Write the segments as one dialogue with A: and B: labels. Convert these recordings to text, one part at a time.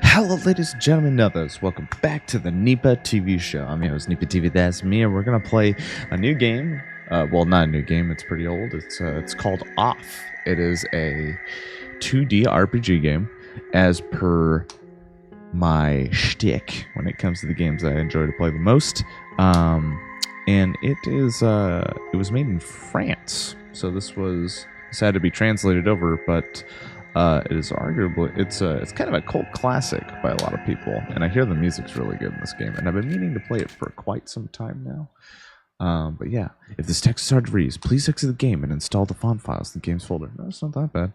A: Hello, ladies and gentlemen, others. Welcome back to the NEPA TV show. I'm your host, NEPA TV. That's me, and we're gonna play a new game. Well, not a new game. It's pretty old. It's called Off. It is a 2D RPG game, as per my shtick when it comes to the games I enjoy to play the most. And it was made in France, so this had to be translated over, but. It is arguably it's kind of a cult classic by a lot of people, and I hear the music's really good in this game, and I've been meaning to play it for quite some time now. But yeah, if this text is hard to read, please exit the game and install the font files in the game's folder. No, it's not that bad.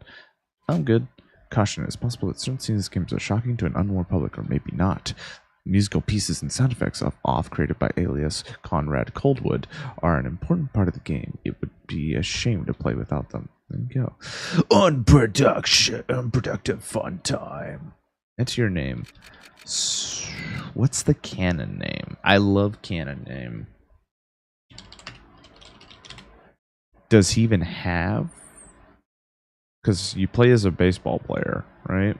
A: I'm good. Caution: it's possible that certain scenes in this game are shocking to an unwarned public, or maybe not. Musical pieces and sound effects of Off, created by alias Conrad Coldwood, are an important part of the game. It would be a shame to play without them. There you go. Unproductive fun time. That's your name. What's the canon name? I love canon name. Does he even have? Because you play as a baseball player, right?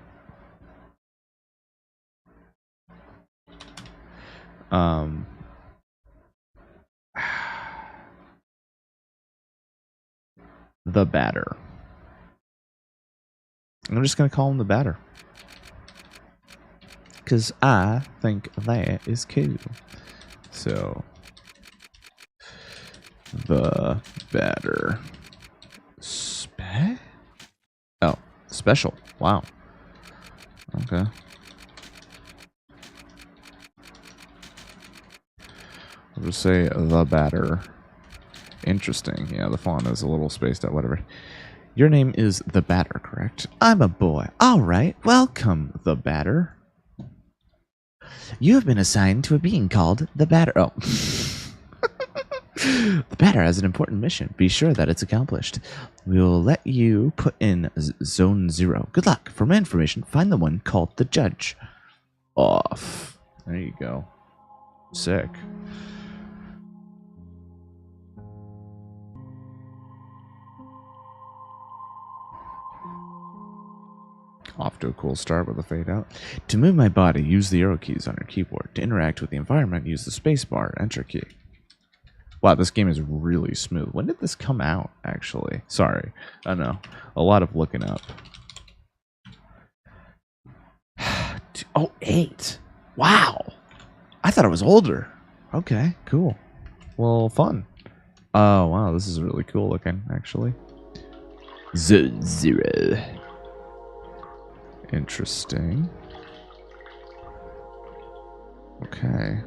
A: The Batter. I'm just going to call him the Batter. Because I think that is cool. So, the Batter. Special. Wow. Okay. I'll just say the Batter. Interesting. Yeah, the font is a little spaced out, whatever. Your name is the Batter, correct? I'm a boy. All right. Welcome, the Batter. You have been assigned to a being called the Batter. Oh. The Batter has an important mission. Be sure that it's accomplished. We will let you put in Zone 0. Good luck. For more information, find the one called the Judge. Off. There you go. Sick. Off to a cool start with a fade out. To move my body, use the arrow keys on your keyboard. To interact with the environment, use the spacebar enter key. Wow, this game is really smooth. When did this come out, actually? Sorry. I know. A lot of looking up. Oh, 8. Wow. I thought it was older. Okay, cool. Well, fun. Oh, wow, this is really cool looking, actually. Zone 0. Interesting. Okay.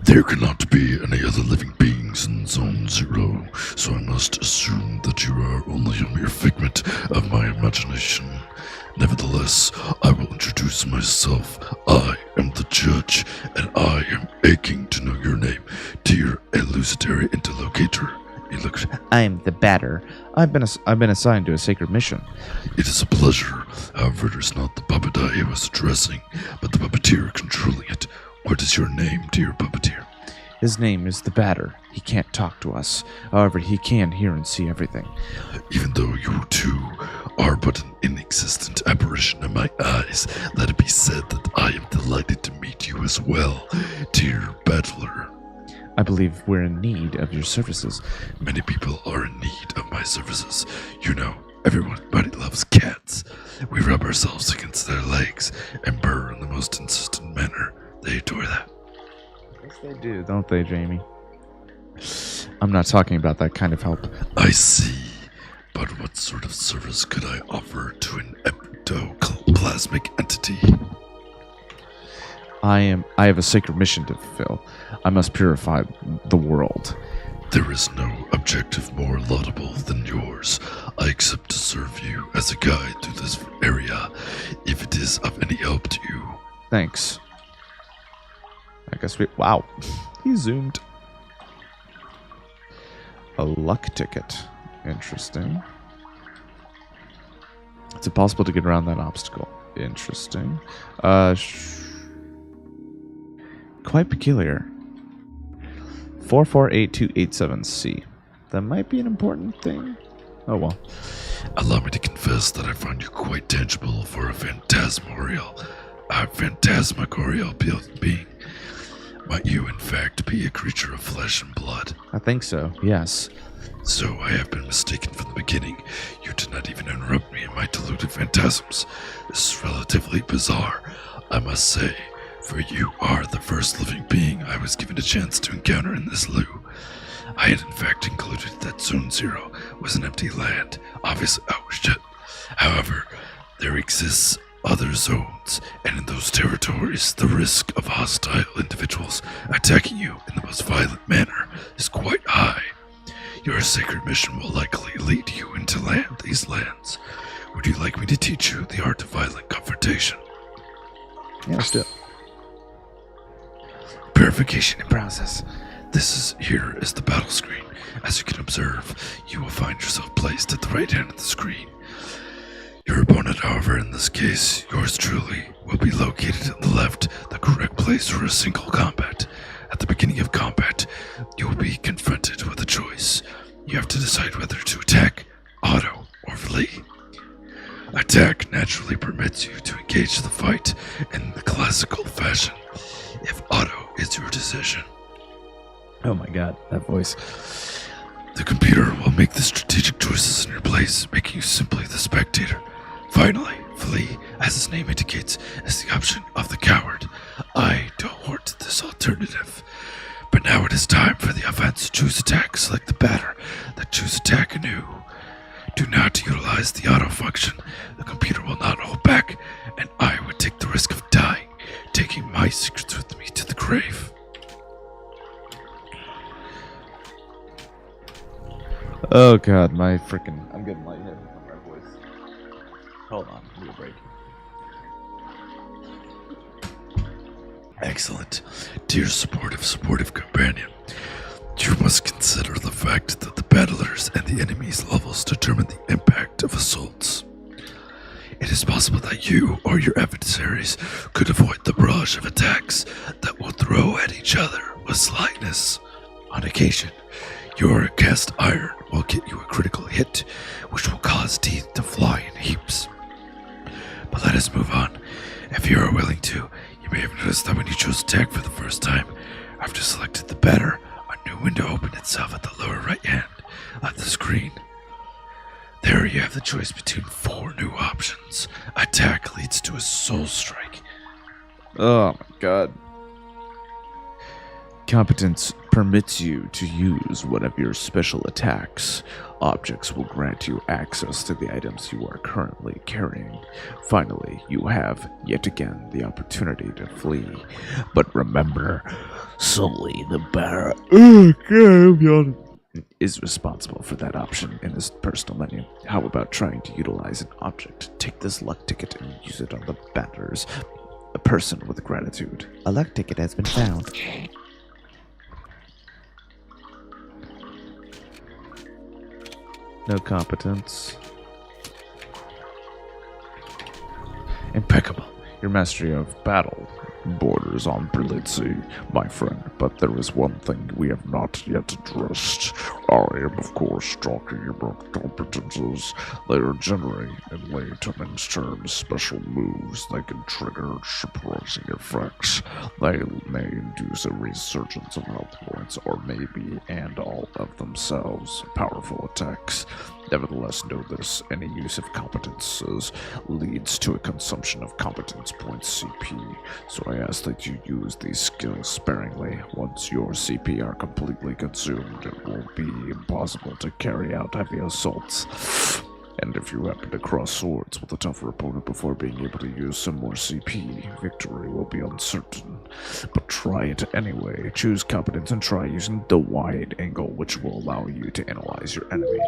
B: There cannot be any other living beings in Zone 0, so I must assume that you are only a mere figment of my imagination. Nevertheless, I will introduce myself. I am the Judge, and I am aching to know your name, dear elucidary interlocutor.
A: I am the Batter. I've been assigned to a sacred mission.
B: It is a pleasure. However, it is not the puppet I was addressing, but the puppeteer controlling it. What is your name, dear puppeteer?
A: His name is the Batter. He can't talk to us. However, he can hear and see everything.
B: Even though you too are but an inexistent apparition in my eyes, let it be said that I am delighted to meet you as well, dear battler.
A: I believe we're in need of your services.
B: Many people are in need of my services. You know, everybody loves cats. We rub ourselves against their legs and purr in the most insistent manner. They adore that.
A: Yes, they do, don't they, Jamie? I'm not talking about that kind of help.
B: I see. But what sort of service could I offer to an ectoplasmic entity?
A: I have a sacred mission to fulfill. I must purify the world.
B: There is no objective more laudable than yours. I accept to serve you as a guide through this area, if it is of any help to you.
A: Thanks. I guess wow. He zoomed. A luck ticket. Interesting. It's impossible to get around that obstacle. Interesting. Quite peculiar. 448287C. That might be an important thing. Oh well.
B: Allow me to confess that I find you quite tangible for a phantasmagorial being. Might you, in fact, be a creature of flesh and blood?
A: I think so. Yes.
B: So I have been mistaken from the beginning. You did not even interrupt me in my deluded phantasms. This is relatively bizarre, I must say, for you are the first living being I was given a chance to encounter in this loo. I had in fact concluded that Zone Zero was an empty land. Obviously, oh shit. However, there exists other zones, and in those territories, the risk of hostile individuals attacking you in the most violent manner is quite high. Your sacred mission will likely lead you into these lands. Would you like me to teach you the art of violent confrontation?
A: Yeah, let's do it.
B: Purification in process. Here is the battle screen. As you can observe, you will find yourself placed at the right hand of the screen. Your opponent, however, in this case, yours truly, will be located on the left, the correct place for a single combat. At the beginning of combat, you will be confronted with a choice. You have to decide whether to attack, auto, or flee. Attack naturally permits you to engage the fight in the classical fashion. If auto is your decision,
A: Oh my god, that voice.
B: the computer will make the strategic choices in your place, making you simply the spectator. Finally, flee, as its name indicates, is the option of the coward. I don't want this alternative. But now it is time for the offense. Choose attack, select the batter, then choose attack anew. Do not utilize the auto function. The computer will not hold back, and I would take the risk of dying, taking my secrets with me to the grave.
A: Oh god, my freaking. I'm getting lightheaded from my voice. Hold on, give me a break.
B: Excellent. Dear supportive companion, you must consider the fact that the battlers and the enemy's levels determine the impact of assaults. It is possible that you or your adversaries could avoid the barrage of attacks that will throw at each other with slightness. On occasion, your cast iron will get you a critical hit, which will cause teeth to fly in heaps. But let us move on. If you are willing to, you may have noticed that when you chose attack for the first time, after selected the batter, a new window opened itself at the lower right hand of the screen. There you have the choice between 4 new options. Attack leads to a soul strike.
A: Oh my god. Competence permits you to use one of your special attacks. Objects will grant you access to the items you are currently carrying. Finally, you have, yet again, the opportunity to flee. But remember, solely the batter is responsible for that option in his personal menu. How about trying to utilize an object? Take this luck ticket and use it on the batters. A person with gratitude. A luck ticket has been found. No competence. Impeccable. Your mastery of battle borders on brilliancy, my friend, but there is one thing we have not yet addressed. I am, of course, talking about competences. They are generally, in layman's terms, special moves that can trigger surprising effects. They may induce a resurgence of health points, or maybe, and all of themselves, powerful attacks. Nevertheless, know this, any use of competences leads to a consumption of competence points CP, so I ask that you use these skills sparingly. Once your CP are completely consumed, it will be impossible to carry out heavy assaults. And if you happen to cross swords with a tougher opponent before being able to use some more CP, victory will be uncertain. But try it anyway. Choose competence and try using the wide angle, which will allow you to analyze your enemy.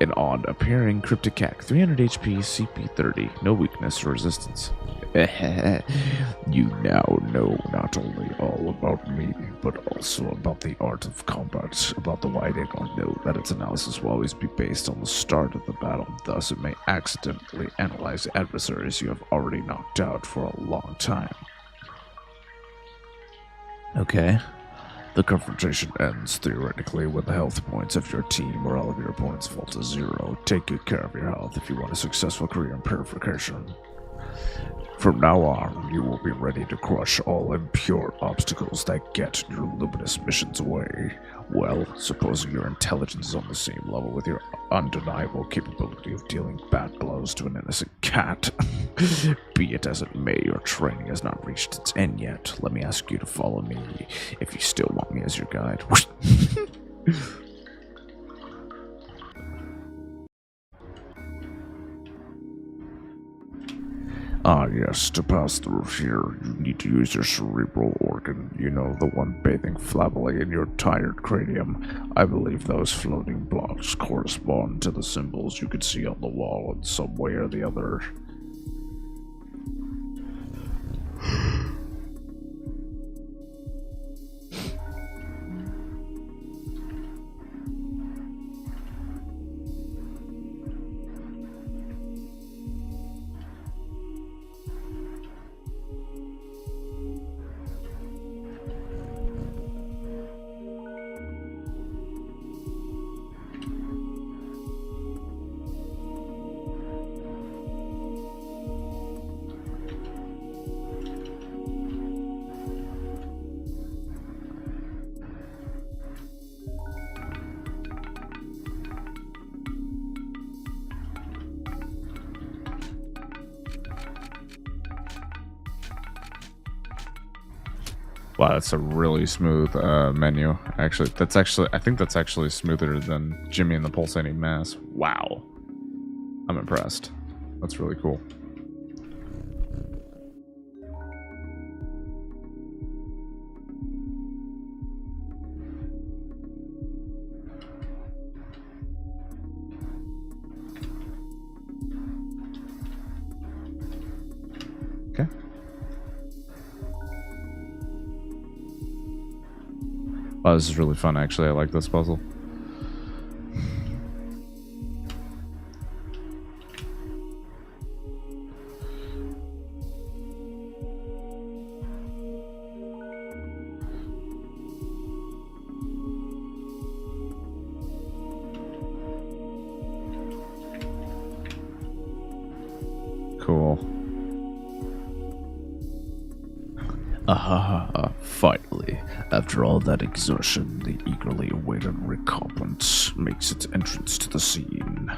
A: An odd appearing cryptic hack, 300 HP, CP 30, no weakness or resistance. You now know not only all about me, but also about the art of combat. About the wide angle, know that its analysis will always be based on the start of the battle, thus it may accidentally analyze adversaries you have already knocked out for a long time. Okay.
B: The confrontation ends, theoretically, when the health points of your team or all of your opponents fall to 0. Take good care of your health if you want a successful career in purification. From now on, you will be ready to crush all impure obstacles that get your luminous missions away. Well, supposing your intelligence is on the same level with your undeniable capability of dealing bad blows to an innocent cat. Be it as it may, your training has not reached its end yet. Let me ask you to follow me if you still want me as your guide. Ah, yes, to pass through here, you need to use your cerebral organ. You know, the one bathing flabbily in your tired cranium. I believe those floating blocks correspond to the symbols you could see on the wall in some way or the other.
A: Wow, that's a really smooth menu. Actually, I think that's actually smoother than Jimmy and the Pulsating Mass. Wow. I'm impressed. That's really cool. Okay. Wow, this is really fun, actually. I like this puzzle. Cool.
B: Finally, after all that exertion, the eagerly awaited recompense makes its entrance to the scene.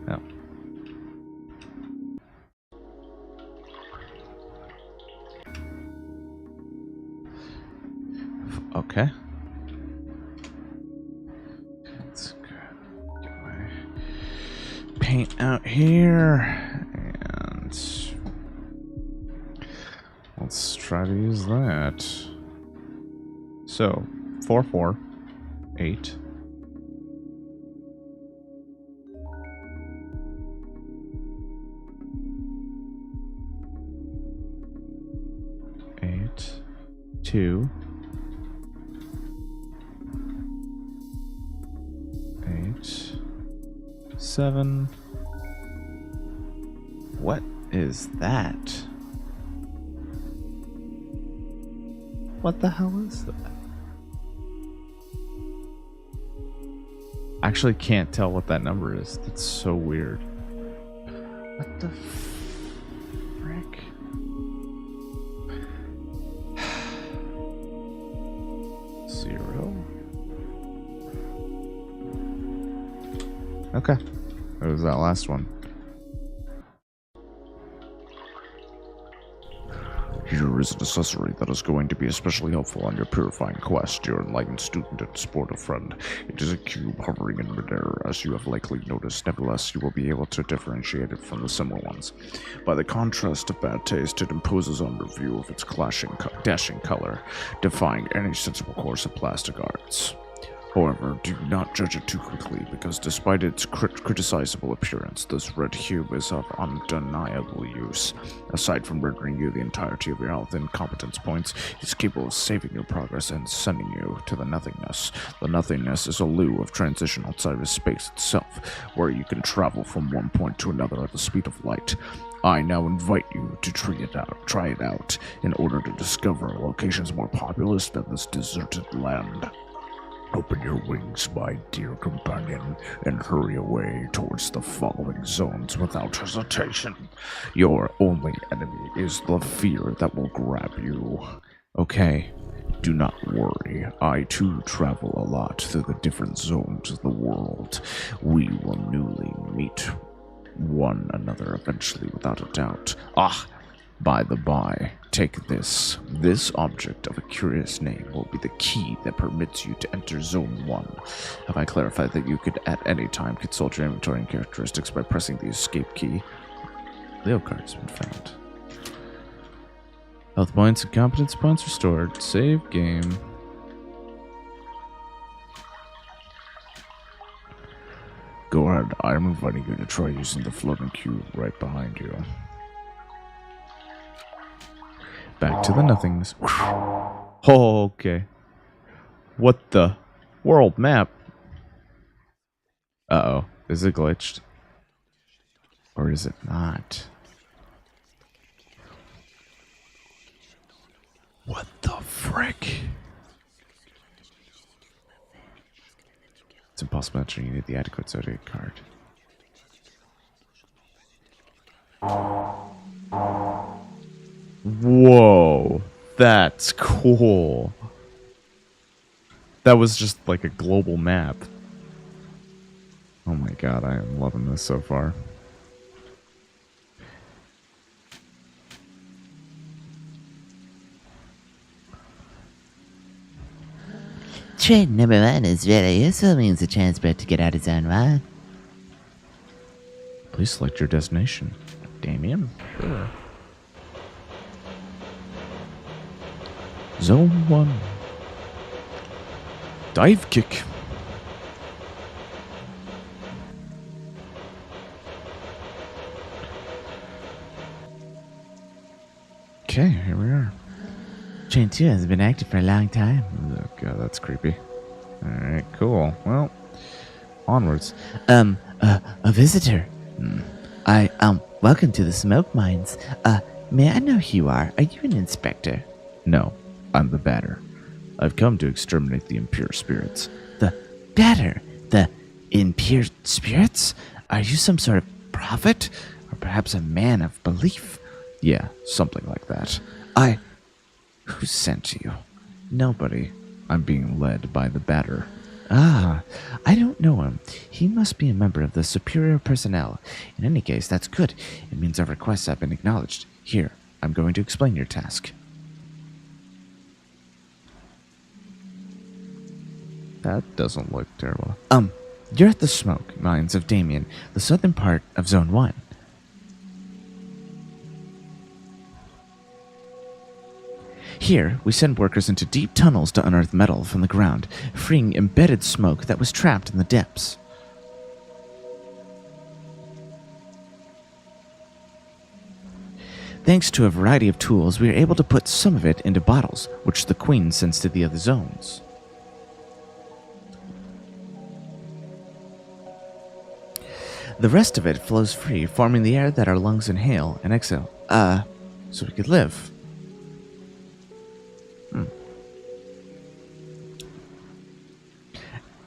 A: Yeah. Okay. Let's get my paint out here, and let's try to use that. So, 4, 4, 8. Eight, 2, 8, 7. What is that? What the hell is that? I actually can't tell what that number is. That's so weird. What the frick? Zero. Okay. It was that last one.
B: Here is an accessory that is going to be especially helpful on your purifying quest, your enlightened student and sportive friend. It is a cube hovering in midair, as you have likely noticed. Nevertheless, you will be able to differentiate it from the similar ones. By the contrast of bad taste, it imposes on your view of its dashing color, defying any sensible course of plastic arts.
C: However, do not judge it too quickly, because despite its criticizable appearance, this red cube is of undeniable use. Aside from rendering you the entirety of your health and competence points, it's capable of saving your progress and sending you to the nothingness. The nothingness is a loo of transition outside of space itself, where you can travel from one point to another at the speed of light. I now invite you to try it out, in order to discover locations more populous than this deserted land. Open your wings, my dear companion, and hurry away towards the following zones without hesitation. Your only enemy is the fear that will grab you. Okay, do not worry. I too travel a lot through the different zones of the world. We will newly meet one another eventually, without a doubt. By the by, take this. This object of a curious name will be the key that permits you to enter Zone 1. Have I clarified that you could at any time consult your inventory and characteristics by pressing the escape key? Leo card has been found. Health points and competence points restored. Save game. Go ahead, I'm inviting you to try using the floating cube right behind you.
A: Back to the nothingness. Oh, okay. What the? World map. Uh-oh. Is it glitched? Or is it not? What the frick? It's impossible to you need the adequate zodiac card. Whoa, that's cool. That was just like a global map. Oh my god, I am loving this so far.
D: Trade number 1 is very useful, means a transport to get out of Zone 1.
A: Please select your destination. Damien? Sure. Zone 1. Dive kick. Okay, here we are.
D: Train 2 has been active for a long time.
A: Oh god, that's creepy. Alright, cool. Well, onwards.
D: A visitor. Welcome to the smoke mines. May I know who you are? Are you an inspector?
A: No, I'm the Batter. I've come to exterminate the impure spirits.
D: The Batter? The impure spirits? Are you some sort of prophet? Or perhaps a man of belief?
A: Yeah, something like that. Who sent you?
D: Nobody.
A: I'm being led by the Batter.
D: Ah, I don't know him. He must be a member of the superior personnel. In any case, that's good. It means our requests have been acknowledged.
A: Here, I'm going to explain your task. That doesn't look terrible.
D: You're at the smoke mines of Damien, the southern part of Zone 1. Here, we send workers into deep tunnels to unearth metal from the ground, freeing embedded smoke that was trapped in the depths. Thanks to a variety of tools, we are able to put some of it into bottles, which the Queen sends to the other zones. The rest of it flows free, forming the air that our lungs inhale and exhale. So we could live.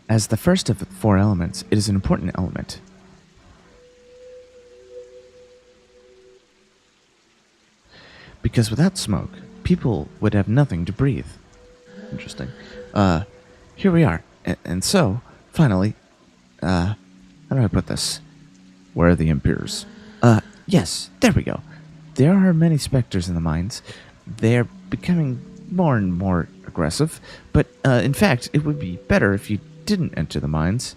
D: As the first of the 4 elements, it is an important element. Because without smoke, people would have nothing to breathe. Interesting. Here we are. And so, finally, how do I put this?
A: Where are the impures?
D: Yes, there we go. There are many specters in the mines. They're becoming more and more aggressive, but in fact, it would be better if you didn't enter the mines,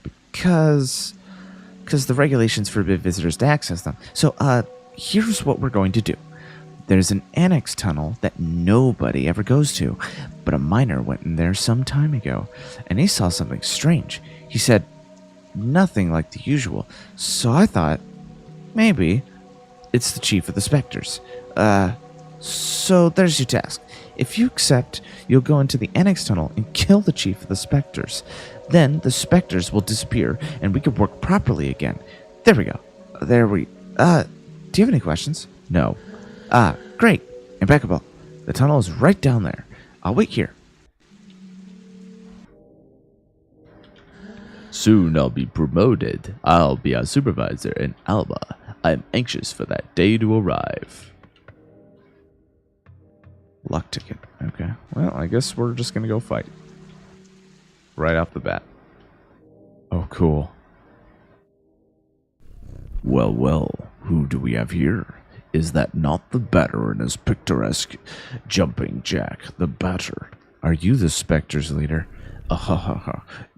D: because the regulations forbid visitors to access them. So, here's what we're going to do. There's an annex tunnel that nobody ever goes to, but a miner went in there some time ago, and he saw something strange. He said nothing like the usual, so I thought maybe it's the chief of the Spectres. So there's your task. If you accept, you'll go into the annex tunnel and kill the chief of the Spectres. Then the Spectres will disappear, and we can work properly again. There we go. Do you have any questions? No. Great. Impeccable. The tunnel is right down there. I'll wait here.
E: Soon I'll be promoted. I'll be a supervisor in Alba. I'm anxious for that day to arrive.
A: Luck ticket. Okay. Well, I guess we're just gonna go fight. Right off the bat. Oh, cool.
B: Well, well, who do we have here? Is that not the Batter and his picturesque jumping jack, the Batter?
D: Are you the Spectres leader?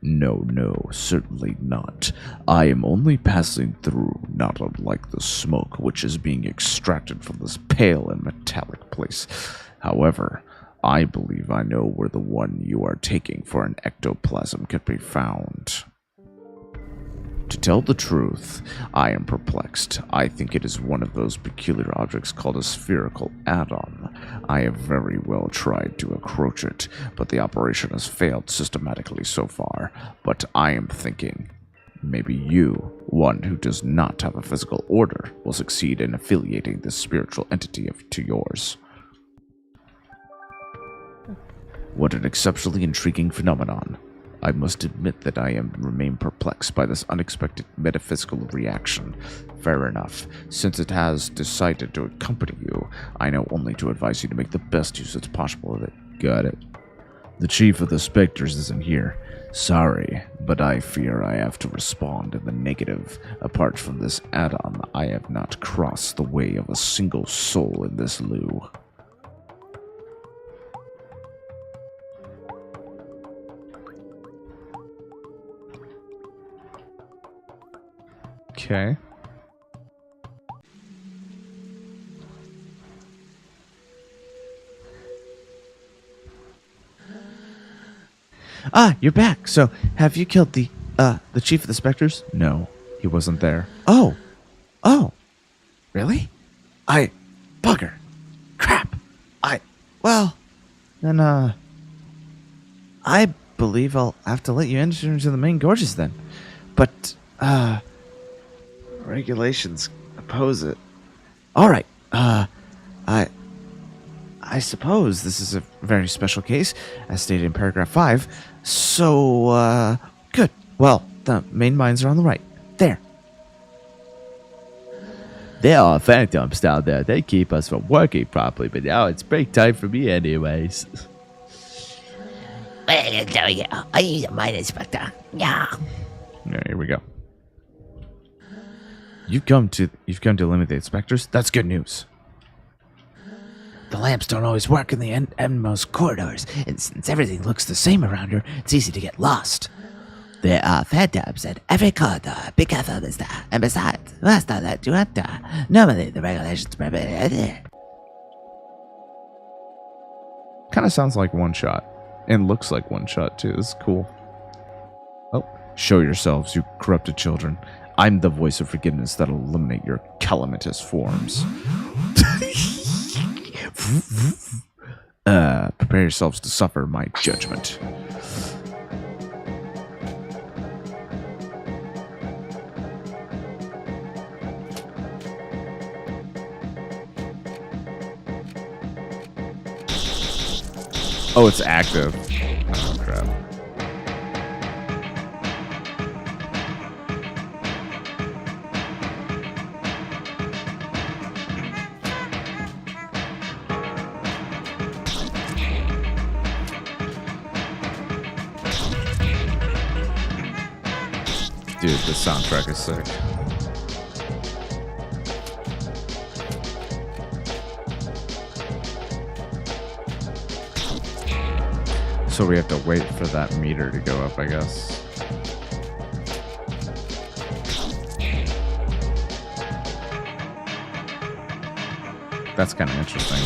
B: No, certainly not. I am only passing through, not unlike the smoke which is being extracted from this pale and metallic place. However, I believe I know where the one you are taking for an ectoplasm could be found. To tell the truth, I am perplexed. I think it is one of those peculiar objects called a spherical atom. I have very well tried to approach it, but the operation has failed systematically so far. But I am thinking, maybe you, one who does not have a physical order, will succeed in affiliating this spiritual entity to yours. What an exceptionally intriguing phenomenon. I must admit that I remain perplexed by this unexpected metaphysical reaction. Fair enough. Since it has decided to accompany you, I know only to advise you to make the best use as possible of it.
A: Got it.
B: The chief of the Spectres isn't here. Sorry, but I fear I have to respond in the negative. Apart from this add-on, I have not crossed the way of a single soul in this loo.
A: Okay.
D: You're back. So, have you killed the chief of the Spectres?
A: No, he wasn't there.
D: Oh. Really? Bugger. Crap. Then, I believe I'll have to let you enter into the main gorges then. But, regulations oppose it. Alright, I suppose this is a very special case, as stated in paragraph 5. So, good. Well, the main mines are on the right. There.
E: There are phantoms down there. They keep us from working properly, but now it's break time for me anyways.
F: Well, there we go. I need a mine inspector. Yeah.
A: Yeah, here we go. You've come to eliminate the inspectors. That's good news.
F: The lamps don't always work in the endmost corridors, and since everything looks the same around here, it's easy to get lost. There are phantoms at every corridor. Be careful, mister. And besides, last time that you enter, normally the regulations permit it.
A: Kind of sounds like One Shot, and looks like One Shot too. This is cool. Oh, show yourselves, you corrupted children. I'm the voice of forgiveness that'll eliminate your calamitous forms. Prepare yourselves to suffer my judgment. Oh, it's active. Oh, crap. Dude, the soundtrack is sick. So we have to wait for that meter to go up, I guess. That's kind of interesting.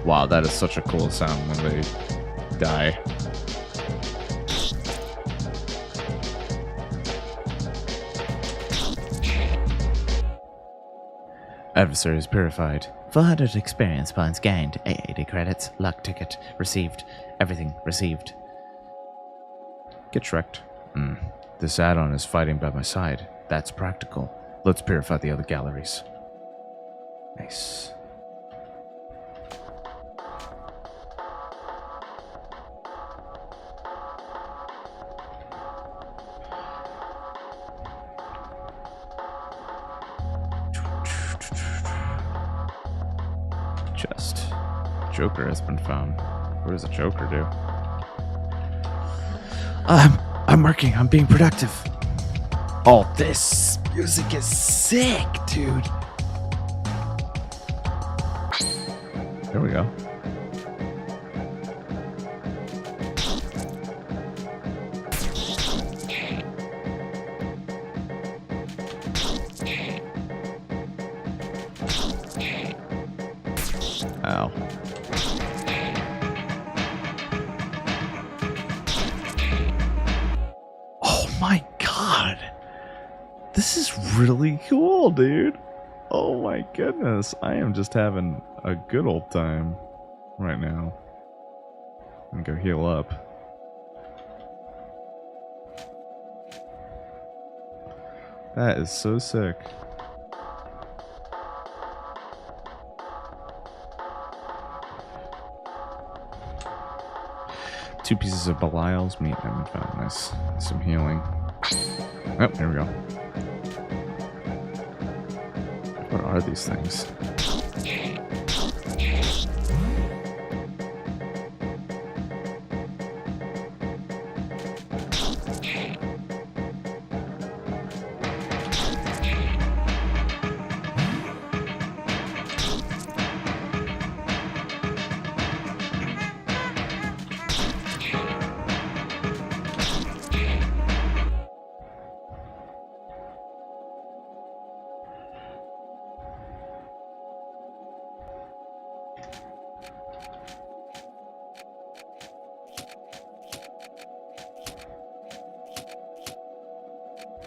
A: Wow, that is such a cool sound when they die.
D: Adversaries purified. 400 experience points gained. 80 credits. Luck ticket received. Everything received.
A: Get Shrek'd. This add-on is fighting by my side. That's practical. Let's purify the other galleries. Nice. Chest. Joker has been found. What does a Joker do?
D: I'm working. I'm being productive.
A: Oh,
D: This music is sick, dude.
A: there we go. Ow. Oh my god. This is really cool, dude. Oh my goodness. I am just having a good old time right now. I'm gonna go heal up. That is so sick. Two pieces of Belial's meat have been found. Nice. Some healing. Oh, here we go. What are these things?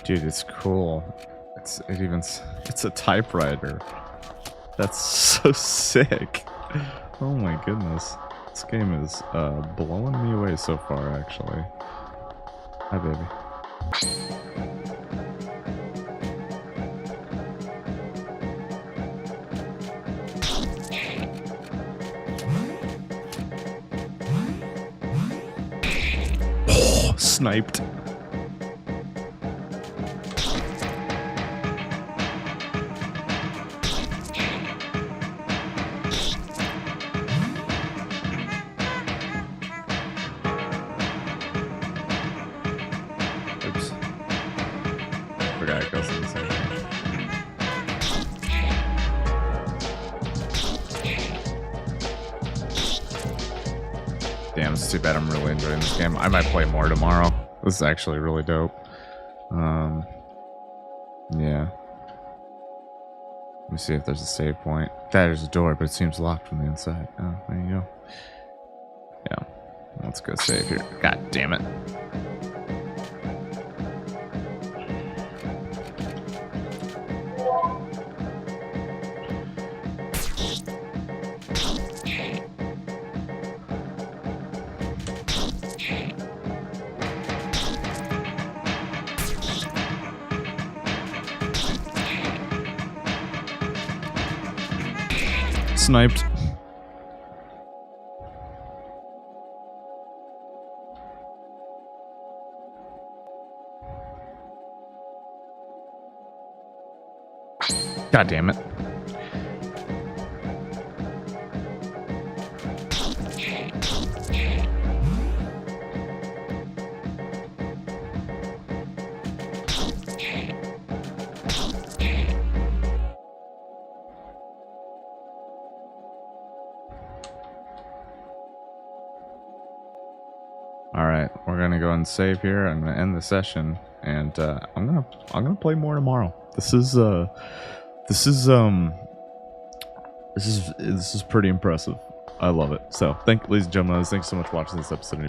A: Dude, it's cool. It's a typewriter. That's so sick. Oh my goodness. This game is blowing me away so far, actually. Hi, baby. Oh, sniped. Oops. Forgot it goes in the same thing. Damn, it's too bad I'm really enjoying this game. I might play more tomorrow. This is actually really dope. Yeah. Let me see if there's a save point. There's a door, but it seems locked from the inside. Oh, there you go. Yeah. Let's go save here. God damn it. Sniped. God damn it. gonna go and save here. I'm gonna end the session, and I'm gonna play more tomorrow. This is pretty impressive. I love it. So, ladies and gentlemen, thanks so much for watching this episode of